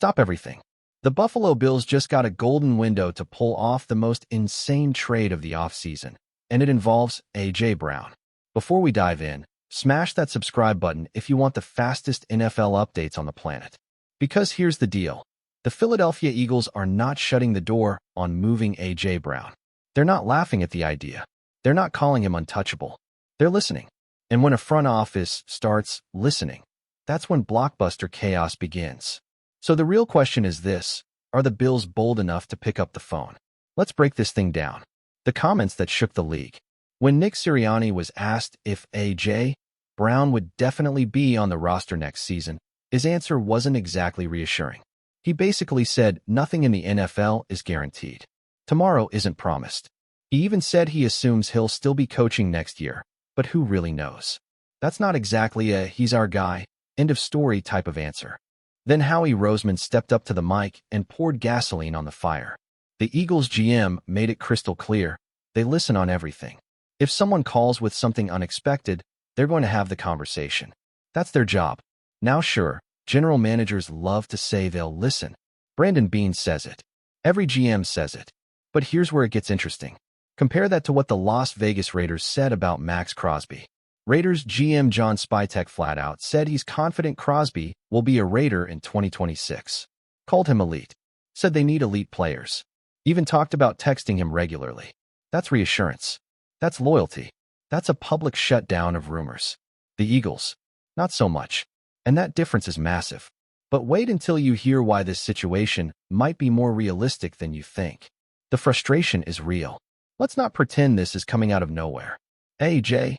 Stop everything. The Buffalo Bills just got a golden window to pull off the most insane trade of the offseason, and it involves A.J. Brown. Before we dive in, smash that subscribe button if you want the fastest NFL updates on the planet. Because here's the deal. The Philadelphia Eagles are not shutting the door on moving A.J. Brown. They're not laughing at the idea. They're not calling him untouchable. They're listening. And when a front office starts listening, that's when blockbuster chaos begins. So the real question is this: are the Bills bold enough to pick up the phone? Let's break this thing down. The comments that shook the league. When Nick Sirianni was asked if A.J. Brown would definitely be on the roster next season, his answer wasn't exactly reassuring. He basically said nothing in the NFL is guaranteed. Tomorrow isn't promised. He even said he assumes he'll still be coaching next year, but who really knows? That's not exactly a "he's our guy, end of story" type of answer. Then Howie Roseman stepped up to the mic and poured gasoline on the fire. The Eagles GM made it crystal clear: they listen on everything. If someone calls with something unexpected, they're going to have the conversation. That's their job. Now sure, general managers love to say they'll listen. Brandon Beane says it. Every GM says it. But here's where it gets interesting. Compare that to what the Las Vegas Raiders said about Max Crosby. Raiders GM John Spytek flat out said he's confident Crosby will be a Raider in 2026. Called him elite. Said they need elite players. Even talked about texting him regularly. That's reassurance. That's loyalty. That's a public shutdown of rumors. The Eagles, not so much. And that difference is massive. But wait until you hear why this situation might be more realistic than you think. The frustration is real. Let's not pretend this is coming out of nowhere. A.J.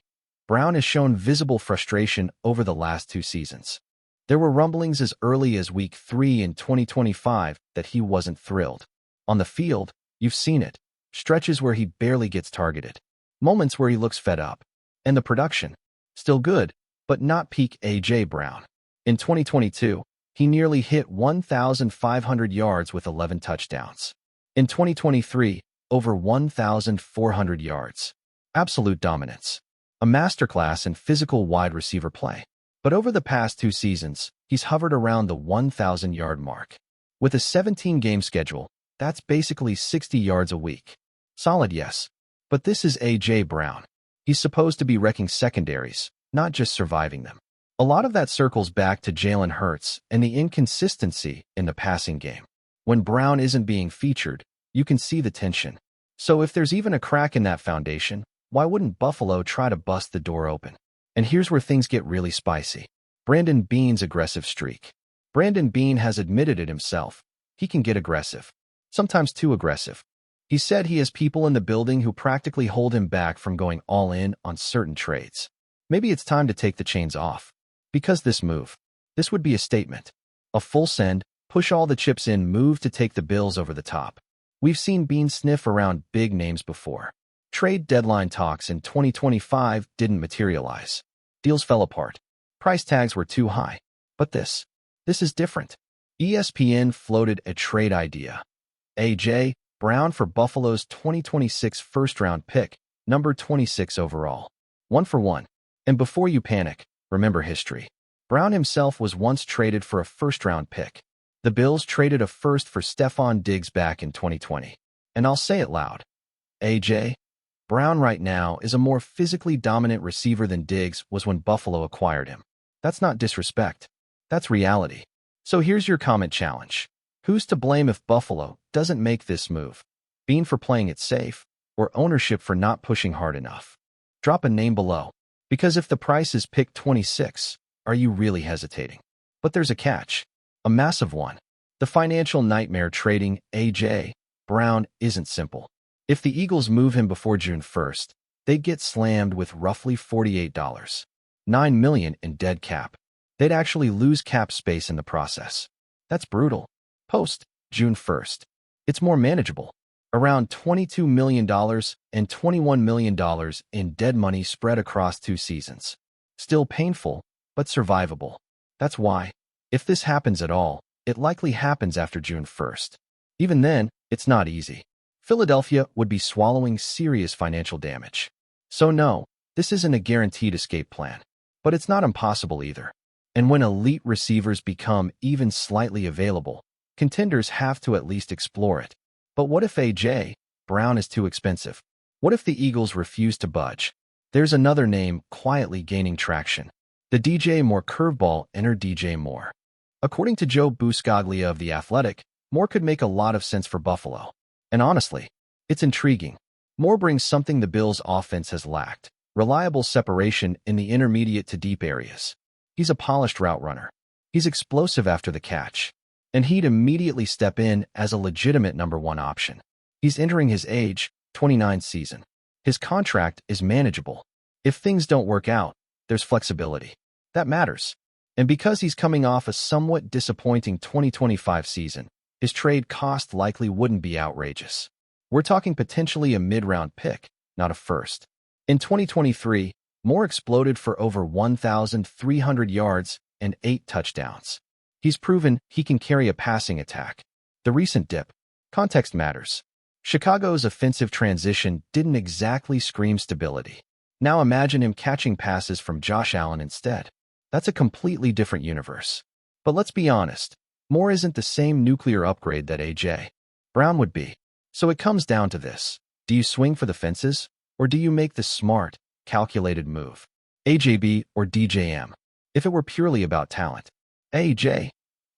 Brown has shown visible frustration over the last 2 seasons. There were rumblings as early as Week 3 in 2025 that he wasn't thrilled. On the field, you've seen it. Stretches where he barely gets targeted. Moments where he looks fed up. And the production? Still good, but not peak A.J. Brown. In 2022, he nearly hit 1,500 yards with 11 touchdowns. In 2023, over 1,400 yards. Absolute dominance. A masterclass in physical wide receiver play. But over the past 2 seasons, he's hovered around the 1,000-yard mark. With a 17-game schedule, that's basically 60 yards a week. Solid, yes. But this is A.J. Brown. He's supposed to be wrecking secondaries, not just surviving them. A lot of that circles back to Jalen Hurts and the inconsistency in the passing game. When Brown isn't being featured, you can see the tension. So if there's even a crack in that foundation, why wouldn't Buffalo try to bust the door open? And here's where things get really spicy. Brandon Beane's aggressive streak. Brandon Beane has admitted it himself. He can get aggressive. Sometimes too aggressive. He said he has people in the building who practically hold him back from going all in on certain trades. Maybe it's time to take the chains off. Because this would be a statement. A full send, push all the chips in move to take the Bills over the top. We've seen Beane sniff around big names before. Trade deadline talks in 2025 didn't materialize. Deals fell apart. Price tags were too high. But this is different. ESPN floated a trade idea. A.J. Brown for Buffalo's 2026 first-round pick, number 26 overall. 1-for-1. And before you panic, remember history. Brown himself was once traded for a first-round pick. The Bills traded a first for Stephon Diggs back in 2020. And I'll say it loud. A.J. Brown right now is a more physically dominant receiver than Diggs was when Buffalo acquired him. That's not disrespect. That's reality. So here's your comment challenge. Who's to blame if Buffalo doesn't make this move? Beane for playing it safe, or ownership for not pushing hard enough? Drop a name below. Because if the price is pick 26, are you really hesitating? But there's a catch. A massive one. The financial nightmare trading A.J. Brown isn't simple. If the Eagles move him before June 1st, they'd get slammed with roughly $48. $9 million in dead cap. They'd actually lose cap space in the process. That's brutal. Post June 1st. It's more manageable. Around $22 million and $21 million in dead money spread across 2 seasons. Still painful, but survivable. That's why, if this happens at all, it likely happens after June 1st. Even then, it's not easy. Philadelphia would be swallowing serious financial damage. So no, this isn't a guaranteed escape plan. But it's not impossible either. And when elite receivers become even slightly available, Contenders have to at least explore it. But what if A.J. Brown is too expensive? What if the Eagles refuse to budge? There's another name quietly gaining traction. The DJ Moore curveball, enter DJ Moore. According to Joe Buscaglia of The Athletic, Moore could make a lot of sense for Buffalo. And honestly, it's intriguing. Moore brings something the Bills' offense has lacked: reliable separation in the intermediate to deep areas. He's a polished route runner. He's explosive after the catch. And he'd immediately step in as a legitimate number one option. He's entering his age 29 season. His contract is manageable. If things don't work out, there's flexibility. That matters. And because he's coming off a somewhat disappointing 2025 season, his trade cost likely wouldn't be outrageous. We're talking potentially a mid-round pick, not a first. In 2023, Moore exploded for over 1,300 yards and 8 touchdowns. He's proven he can carry a passing attack. The recent dip. Context matters. Chicago's offensive transition didn't exactly scream stability. Now imagine him catching passes from Josh Allen instead. That's a completely different universe. But let's be honest, Moore isn't the same nuclear upgrade that A.J. Brown would be. So it comes down to this. Do you swing for the fences, or do you make the smart, calculated move? AJB or DJM? If it were purely about talent, A.J.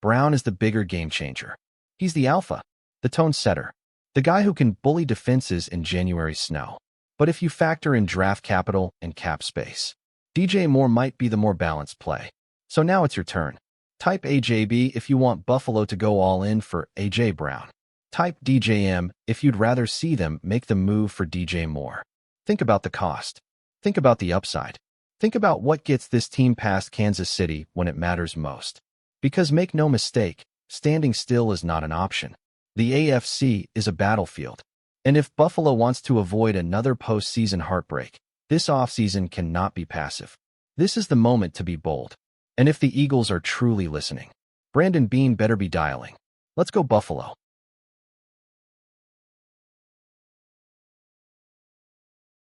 Brown is the bigger game changer. He's the alpha, the tone setter, the guy who can bully defenses in January snow. But if you factor in draft capital and cap space, DJ Moore might be the more balanced play. So now it's your turn. Type AJB if you want Buffalo to go all in for A.J. Brown. Type DJM if you'd rather see them make the move for DJ Moore. Think about the cost. Think about the upside. Think about what gets this team past Kansas City when it matters most. Because make no mistake, standing still is not an option. The AFC is a battlefield. And if Buffalo wants to avoid another postseason heartbreak, this offseason cannot be passive. This is the moment to be bold. And if the Eagles are truly listening, Brandon Beane better be dialing. Let's go Buffalo.